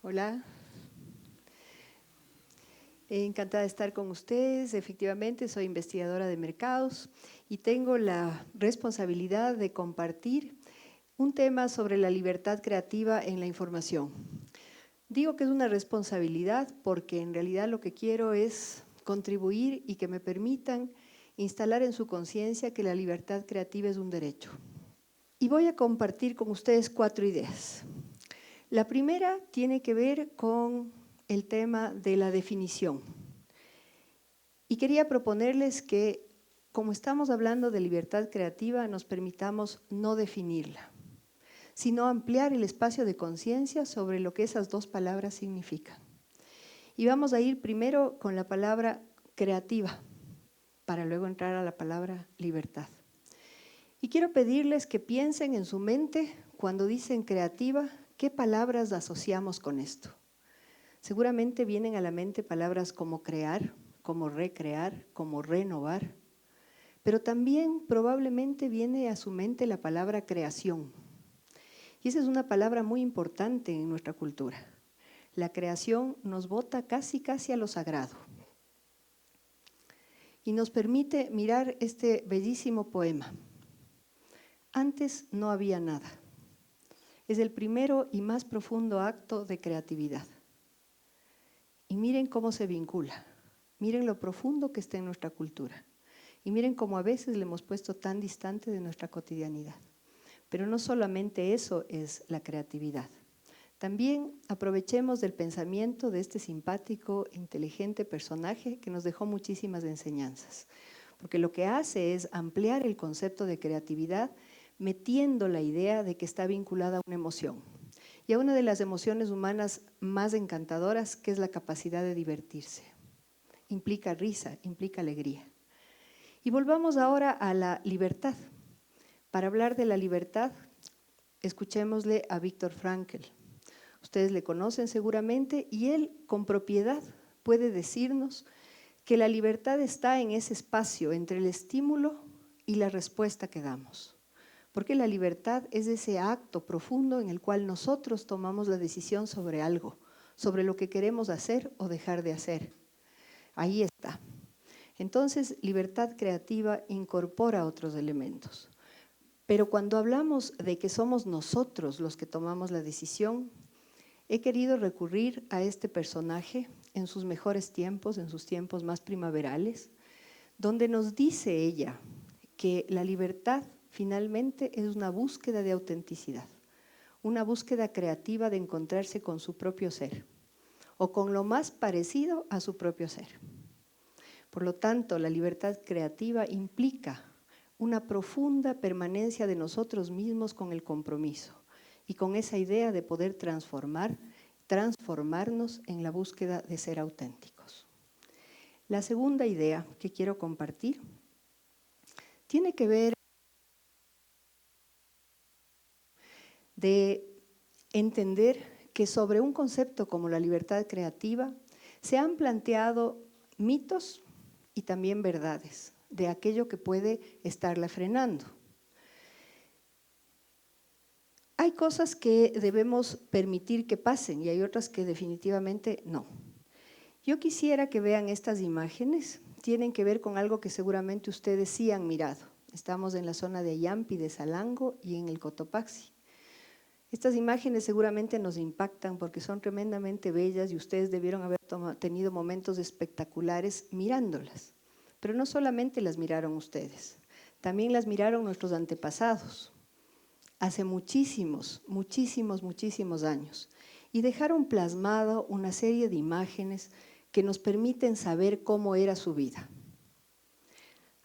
Hola. Encantada de estar con ustedes. Efectivamente, soy investigadora de mercados y tengo la responsabilidad de compartir un tema sobre la libertad creativa en la información. Digo que es una responsabilidad porque en realidad lo que quiero es contribuir y que me permitan instalar en su conciencia que la libertad creativa es un derecho. Y voy a compartir con ustedes 4 ideas. La primera tiene que ver con el tema de la definición. Y quería proponerles que, como estamos hablando de libertad creativa, nos permitamos no definirla, sino ampliar el espacio de conciencia sobre lo que esas dos palabras significan. Y vamos a ir primero con la palabra creativa, para luego entrar a la palabra libertad. Y quiero pedirles que piensen en su mente, cuando dicen creativa, ¿qué palabras asociamos con esto? Seguramente vienen a la mente palabras como crear, como recrear, como renovar, pero también probablemente viene a su mente la palabra creación. Y esa es una palabra muy importante en nuestra cultura. La creación nos bota casi a lo sagrado y nos permite mirar este bellísimo poema. Antes no había nada. Es el primero y más profundo acto de creatividad. Y miren cómo se vincula, miren lo profundo que está en nuestra cultura. Y miren cómo a veces le hemos puesto tan distante de nuestra cotidianidad. Pero no solamente eso es la creatividad. También aprovechemos del pensamiento de este simpático, inteligente personaje que nos dejó muchísimas enseñanzas. Porque lo que hace es ampliar el concepto de creatividad metiendo la idea de que está vinculada a una emoción. Y a una de las emociones humanas más encantadoras, que es la capacidad de divertirse. Implica risa, implica alegría. Y volvamos ahora a la libertad. Para hablar de la libertad, escuchémosle a Viktor Frankl. Ustedes le conocen seguramente y él con propiedad puede decirnos que la libertad está en ese espacio entre el estímulo y la respuesta que damos. Porque la libertad es ese acto profundo en el cual nosotros tomamos la decisión sobre algo, sobre lo que queremos hacer o dejar de hacer. Ahí está. Entonces, libertad creativa incorpora otros elementos. Pero cuando hablamos de que somos nosotros los que tomamos la decisión, he querido recurrir a este personaje en sus mejores tiempos, en sus tiempos más primaverales, donde nos dice ella que la libertad finalmente es una búsqueda de autenticidad, una búsqueda creativa de encontrarse con su propio ser o con lo más parecido a su propio ser. Por lo tanto, la libertad creativa implica una profunda permanencia de nosotros mismos con el compromiso y con esa idea de poder transformarnos en la búsqueda de ser auténticos. La segunda idea que quiero compartir tiene que ver de entender que sobre un concepto como la libertad creativa se han planteado mitos y también verdades de aquello que puede estarla frenando. Hay cosas que debemos permitir que pasen y hay otras que definitivamente no. Yo quisiera que vean estas imágenes, tienen que ver con algo que seguramente ustedes sí han mirado. Estamos en la zona de Ayampi, de Salango y en el Cotopaxi. Estas imágenes seguramente nos impactan porque son tremendamente bellas y ustedes debieron haber tenido momentos espectaculares mirándolas. Pero no solamente las miraron ustedes, también las miraron nuestros antepasados, hace muchísimos años, y dejaron plasmado una serie de imágenes que nos permiten saber cómo era su vida.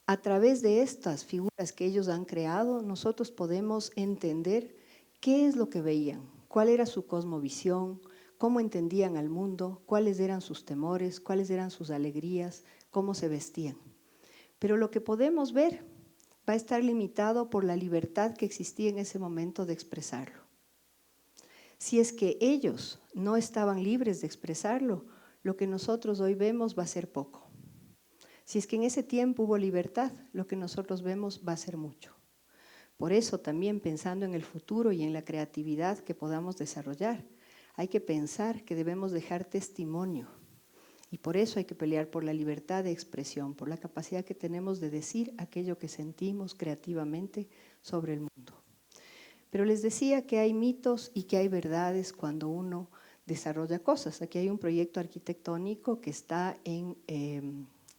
A través de estas figuras que ellos han creado, nosotros podemos entender qué es lo que veían, cuál era su cosmovisión, cómo entendían al mundo, cuáles eran sus temores, cuáles eran sus alegrías, cómo se vestían. Pero lo que podemos ver va a estar limitado por la libertad que existía en ese momento de expresarlo. Si es que ellos no estaban libres de expresarlo, lo que nosotros hoy vemos va a ser poco. Si es que en ese tiempo hubo libertad, lo que nosotros vemos va a ser mucho. Por eso también pensando en el futuro y en la creatividad que podamos desarrollar, Hay que pensar que debemos dejar testimonio. Y por eso hay que pelear por la libertad de expresión, por la capacidad que tenemos de decir aquello que sentimos creativamente sobre el mundo. Pero les decía que hay mitos y que hay verdades cuando uno desarrolla cosas. Aquí hay un proyecto arquitectónico que está en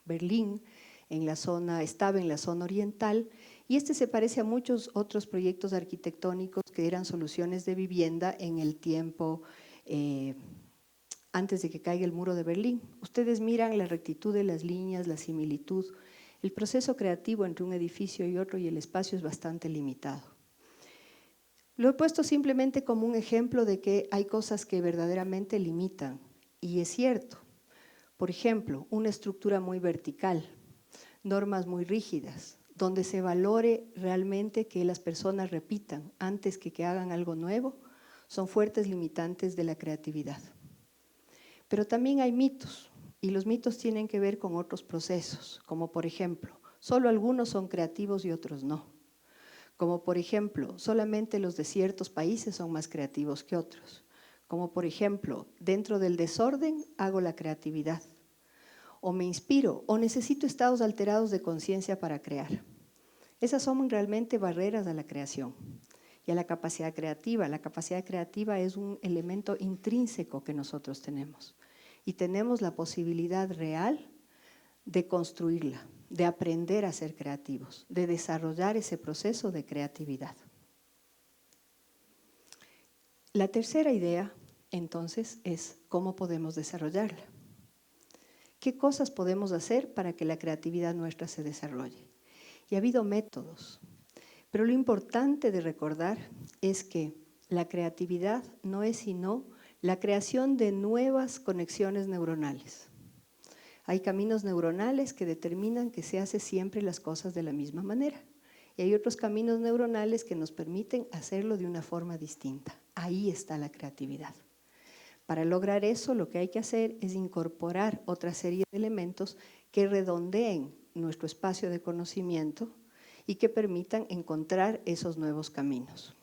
Berlín, estaba en la zona oriental, y este se parece a muchos otros proyectos arquitectónicos que eran soluciones de vivienda en el tiempo antes de que caiga el muro de Berlín. Ustedes miran la rectitud de las líneas, la similitud. El proceso creativo entre un edificio y otro y el espacio es bastante limitado. Lo he puesto simplemente como un ejemplo de que hay cosas que verdaderamente limitan, y es cierto. Por ejemplo, una estructura muy vertical, normas muy rígidas, donde se valore realmente que las personas repitan antes que hagan algo nuevo, son fuertes limitantes de la creatividad. Pero también hay mitos, y los mitos tienen que ver con otros procesos, como por ejemplo, solo algunos son creativos y otros no. Como por ejemplo, solamente los de ciertos países son más creativos que otros. Como por ejemplo, dentro del desorden hago la creatividad. O me inspiro, o necesito estados alterados de conciencia para crear. Esas son realmente barreras a la creación y a la capacidad creativa. La capacidad creativa es un elemento intrínseco que nosotros tenemos. Y tenemos la posibilidad real de construirla, de aprender a ser creativos, de desarrollar ese proceso de creatividad. La tercera idea, entonces, es cómo podemos desarrollarla. ¿Qué cosas podemos hacer para que la creatividad nuestra se desarrolle? Y ha habido métodos, pero lo importante de recordar es que la creatividad no es sino la creación de nuevas conexiones neuronales. Hay caminos neuronales que determinan que se hace siempre las cosas de la misma manera. Y hay otros caminos neuronales que nos permiten hacerlo de una forma distinta. Ahí está la creatividad. Para lograr eso, lo que hay que hacer es incorporar otra serie de elementos que redondeen nuestro espacio de conocimiento y que permitan encontrar esos nuevos caminos.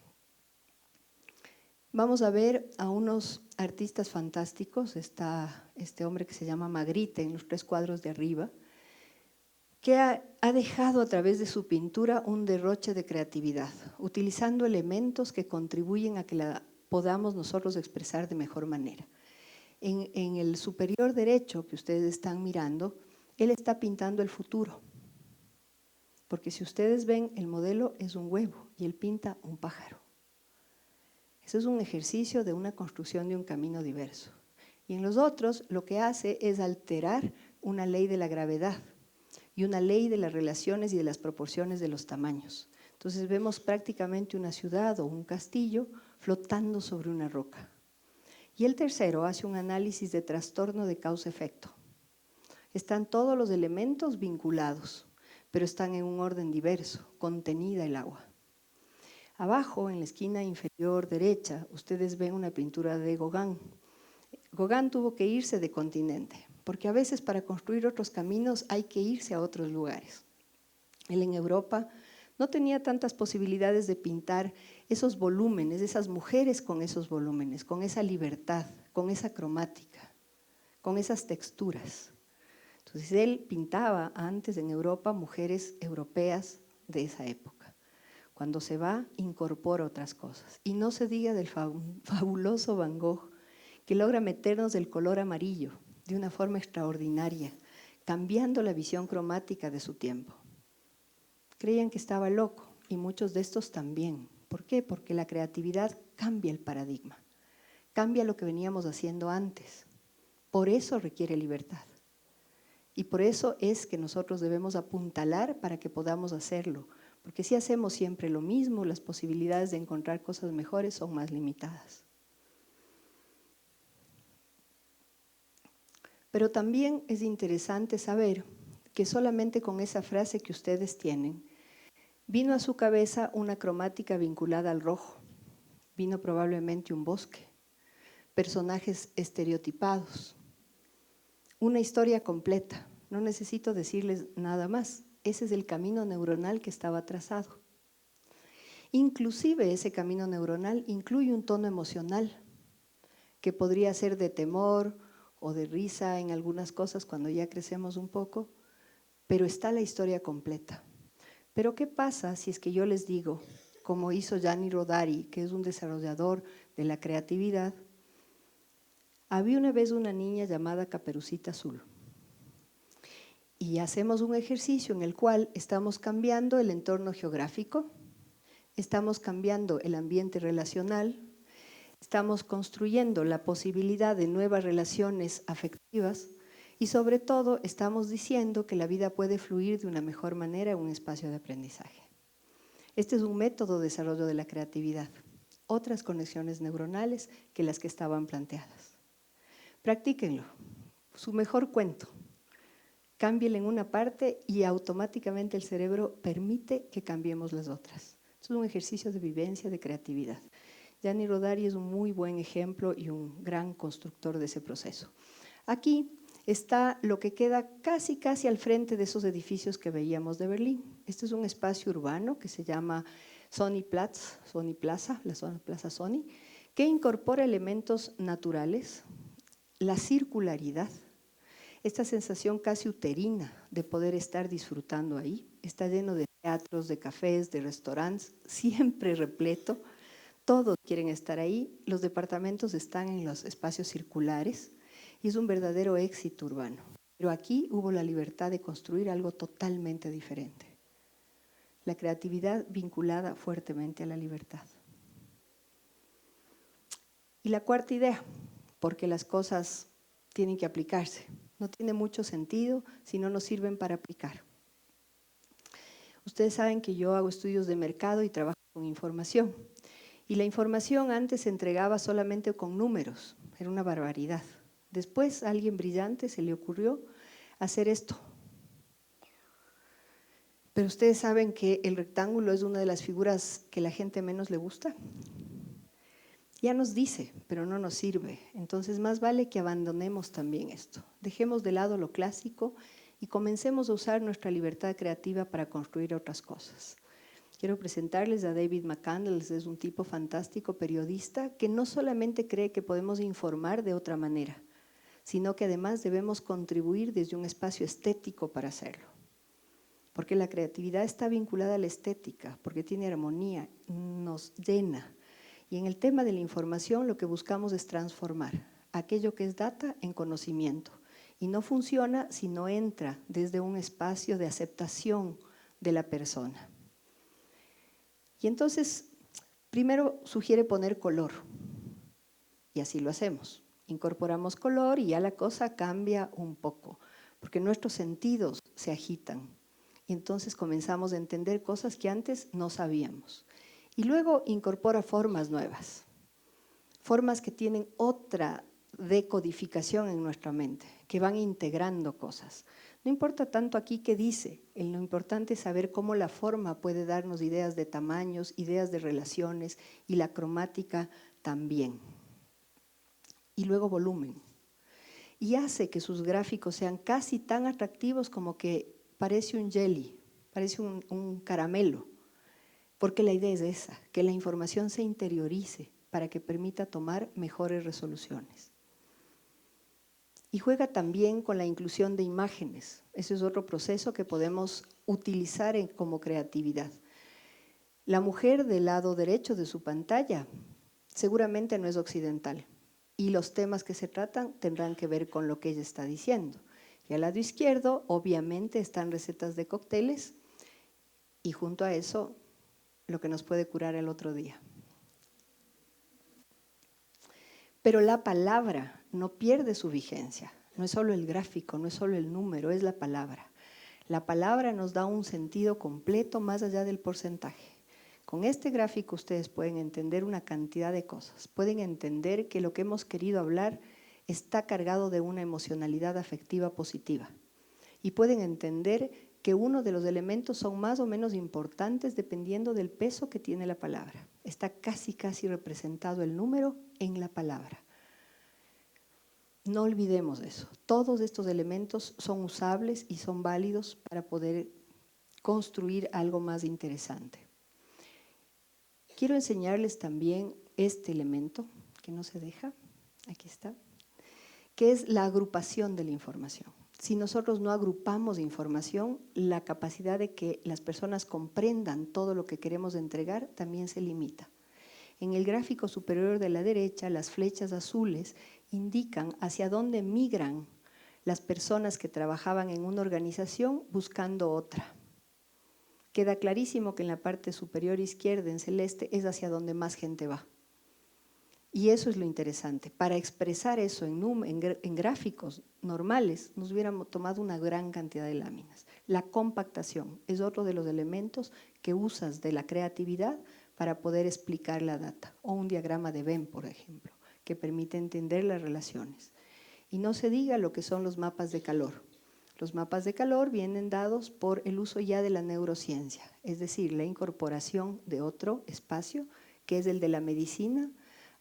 Vamos a ver a unos artistas fantásticos. Está este hombre que se llama Magritte en los 3 cuadros de arriba, que ha dejado a través de su pintura un derroche de creatividad, utilizando elementos que contribuyen a que la podamos nosotros expresar de mejor manera. En el superior derecho que ustedes están mirando, él está pintando el futuro. Porque si ustedes ven, el modelo es un huevo y él pinta un pájaro. Eso es un ejercicio de una construcción de un camino diverso. Y en los otros lo que hace es alterar una ley de la gravedad y una ley de las relaciones y de las proporciones de los tamaños. Entonces vemos prácticamente una ciudad o un castillo flotando sobre una roca. Y el tercero hace un análisis de trastorno de causa-efecto. Están todos los elementos vinculados, pero están en un orden diverso, contenida el agua. Abajo, en la esquina inferior derecha, ustedes ven una pintura de Gauguin. Gauguin tuvo que irse de continente, porque a veces para construir otros caminos hay que irse a otros lugares. Él en Europa no tenía tantas posibilidades de pintar esos volúmenes, esas mujeres con esos volúmenes, con esa libertad, con esa cromática, con esas texturas. Entonces él pintaba antes en Europa mujeres europeas de esa época. Cuando se va, incorpora otras cosas. Y no se diga del fabuloso Van Gogh, que logra meternos el color amarillo de una forma extraordinaria, cambiando la visión cromática de su tiempo. Creían que estaba loco, y muchos de estos también. ¿Por qué? Porque la creatividad cambia el paradigma, cambia lo que veníamos haciendo antes. Por eso requiere libertad. Y por eso es que nosotros debemos apuntalar para que podamos hacerlo. Porque si hacemos siempre lo mismo, las posibilidades de encontrar cosas mejores son más limitadas. Pero también es interesante saber que solamente con esa frase que ustedes tienen, vino a su cabeza una cromática vinculada al rojo, vino probablemente un bosque, personajes estereotipados, una historia completa. No necesito decirles nada más. Ese es el camino neuronal que estaba trazado. Inclusive ese camino neuronal incluye un tono emocional que podría ser de temor o de risa en algunas cosas cuando ya crecemos un poco, pero está la historia completa. Pero ¿qué pasa si es que yo les digo, como hizo Gianni Rodari, que es un desarrollador de la creatividad? Había una vez una niña llamada Caperucita Azul. Y hacemos un ejercicio en el cual estamos cambiando el entorno geográfico, estamos cambiando el ambiente relacional, estamos construyendo la posibilidad de nuevas relaciones afectivas y sobre todo estamos diciendo que la vida puede fluir de una mejor manera en un espacio de aprendizaje. Este es un método de desarrollo de la creatividad, otras conexiones neuronales que las que estaban planteadas. Practíquenlo, su mejor cuento. Cámbienle en una parte y automáticamente el cerebro permite que cambiemos las otras. Es un ejercicio de vivencia, de creatividad. Gianni Rodari es un muy buen ejemplo y un gran constructor de ese proceso. Aquí está lo que queda casi al frente de esos edificios que veíamos de Berlín. Este es un espacio urbano que se llama Sony-Plaza, la zona Plaza Sony, que incorpora elementos naturales, la circularidad, esta sensación casi uterina de poder estar disfrutando ahí. Está lleno de teatros, de cafés, de restaurantes, siempre repleto. Todos quieren estar ahí. Los departamentos están en los espacios circulares y es un verdadero éxito urbano. Pero aquí hubo la libertad de construir algo totalmente diferente. La creatividad vinculada fuertemente a la libertad. Y la cuarta idea, porque las cosas tienen que aplicarse. No tiene mucho sentido si no nos sirven para aplicar. Ustedes saben que yo hago estudios de mercado y trabajo con información. Y la información antes se entregaba solamente con números, era una barbaridad. Después a alguien brillante se le ocurrió hacer esto. Pero ustedes saben que el rectángulo es una de las figuras que la gente menos le gusta. Ya nos dice, pero no nos sirve. Entonces más vale que abandonemos también esto. Dejemos de lado lo clásico y comencemos a usar nuestra libertad creativa para construir otras cosas. Quiero presentarles a David McCandless, es un tipo fantástico, periodista, que no solamente cree que podemos informar de otra manera, sino que además debemos contribuir desde un espacio estético para hacerlo. Porque la creatividad está vinculada a la estética, porque tiene armonía, nos llena. Y en el tema de la información lo que buscamos es transformar aquello que es data en conocimiento. Y no funciona si no entra desde un espacio de aceptación de la persona. Y entonces, primero sugiere poner color. Y así lo hacemos. Incorporamos color y ya la cosa cambia un poco, porque nuestros sentidos se agitan. Y entonces comenzamos a entender cosas que antes no sabíamos. Y luego incorpora formas nuevas, formas que tienen otra decodificación en nuestra mente, que van integrando cosas. No importa tanto aquí qué dice, lo importante es saber cómo la forma puede darnos ideas de tamaños, ideas de relaciones y la cromática también. Y luego volumen. Y hace que sus gráficos sean casi tan atractivos como que parece un jelly, parece un caramelo. Porque la idea es esa, que la información se interiorice para que permita tomar mejores resoluciones. Y juega también con la inclusión de imágenes. Ese es otro proceso que podemos utilizar como creatividad. La mujer del lado derecho de su pantalla seguramente no es occidental y los temas que se tratan tendrán que ver con lo que ella está diciendo. Y al lado izquierdo, obviamente, están recetas de cócteles y junto a eso lo que nos puede curar el otro día. Pero la palabra no pierde su vigencia, no es solo el gráfico, no es solo el número, es la palabra. La palabra nos da un sentido completo más allá del porcentaje. Con este gráfico ustedes pueden entender una cantidad de cosas, pueden entender que lo que hemos querido hablar está cargado de una emocionalidad afectiva positiva y pueden entender que uno de los elementos son más o menos importantes dependiendo del peso que tiene la palabra. Está casi representado el número en la palabra. No olvidemos eso. Todos estos elementos son usables y son válidos para poder construir algo más interesante. Quiero enseñarles también este elemento que no se deja, aquí está, que es la agrupación de la información. Si nosotros no agrupamos información, la capacidad de que las personas comprendan todo lo que queremos entregar también se limita. En el gráfico superior de la derecha, las flechas azules indican hacia dónde migran las personas que trabajaban en una organización buscando otra. Queda clarísimo que en la parte superior izquierda, en celeste, es hacia donde más gente va. Y eso es lo interesante. Para expresar eso en gráficos normales, nos hubiéramos tomado una gran cantidad de láminas. La compactación es otro de los elementos que usas de la creatividad para poder explicar la data. O un diagrama de Venn, por ejemplo, que permite entender las relaciones. Y no se diga lo que son los mapas de calor. Los mapas de calor vienen dados por el uso ya de la neurociencia, es decir, la incorporación de otro espacio, que es el de la medicina,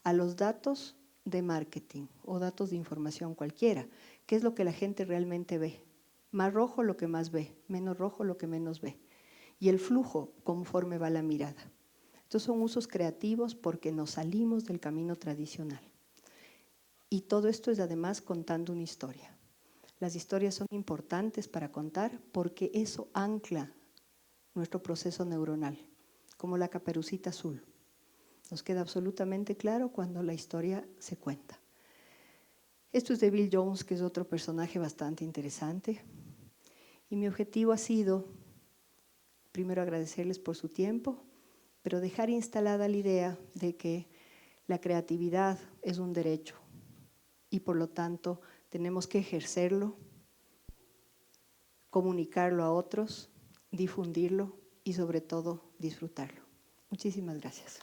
a los datos de marketing o datos de información cualquiera, que es lo que la gente realmente ve. Más rojo lo que más ve, menos rojo lo que menos ve. Y el flujo conforme va la mirada. Estos son usos creativos porque nos salimos del camino tradicional. Y todo esto es además contando una historia. Las historias son importantes para contar porque eso ancla nuestro proceso neuronal, como la caperucita azul. Nos queda absolutamente claro cuando la historia se cuenta. Esto es de Bill Jones, que es otro personaje bastante interesante. Y mi objetivo ha sido, primero agradecerles por su tiempo, pero dejar instalada la idea de que la creatividad es un derecho y por lo tanto tenemos que ejercerlo, comunicarlo a otros, difundirlo y sobre todo disfrutarlo. Muchísimas gracias.